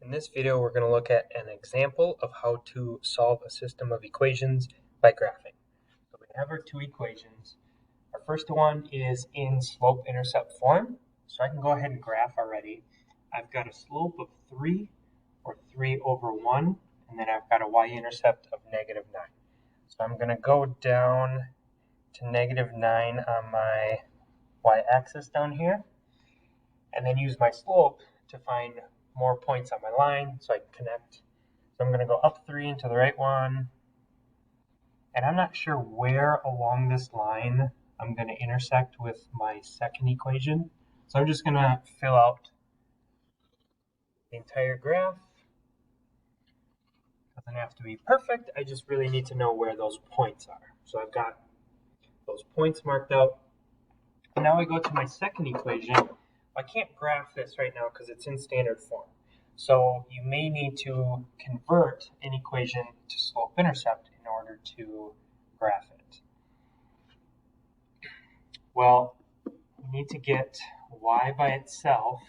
In this video, we're going to look at an example of how to solve a system of equations by graphing. So we have our two equations. Our first one is in slope-intercept form. So I can go ahead and graph already. I've got a slope of 3, or 3 over 1, and then I've got a y-intercept of -9. So I'm going to go down to -9 on my y-axis down here, and then use my slope to find more points on my line so I can connect. So I'm going to go up 3 into the right one, and I'm not sure where along this line I'm going to intersect with my second equation. So I'm just going to fill out the entire graph. Doesn't have to be perfect, I just really need to know where those points are. So I've got those points marked out. And now I go to my second equation. I can't graph this right now because it's in standard form. So you may need to convert an equation to slope-intercept in order to graph it. Well, we need to get y by itself.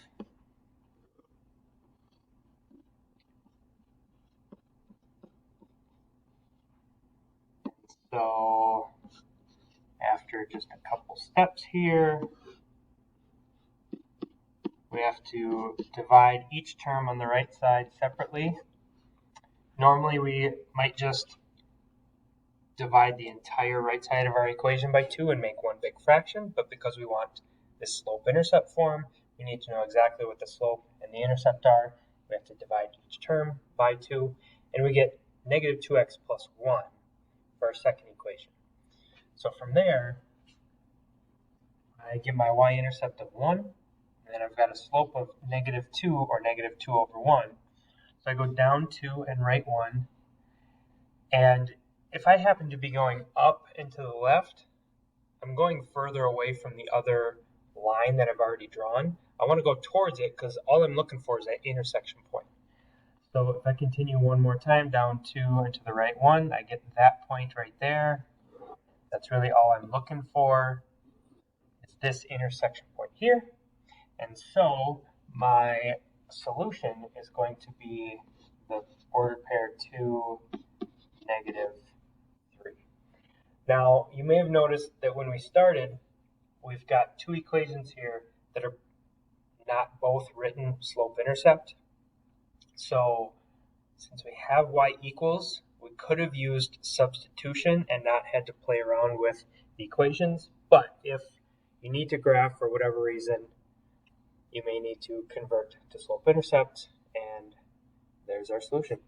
So after just a couple steps here, we have to divide each term on the right side separately. Normally we might just divide the entire right side of our equation by 2 and make one big fraction, but because we want this slope-intercept form, we need to know exactly what the slope and the intercept are. We have to divide each term by 2, and we get -2x plus 1 for our second equation. So from there, I get my y-intercept of 1, and then I've got a slope of -2, or -2 over 1. So I go down 2 and right 1, and if I happen to be going up and to the left, I'm going further away from the other line that I've already drawn. I want to go towards it because all I'm looking for is that intersection point. So if I continue one more time, down 2 and to the right 1, I get that point right there. That's really all I'm looking for. It's this intersection point here. And so my solution is going to be the ordered pair 2, -3. Now, you may have noticed that when we started, we've got two equations here that are not both written slope-intercept. So since we have y equals, we could have used substitution and not had to play around with the equations. But if you need to graph for whatever reason, you may need to convert to slope-intercept, and there's our solution.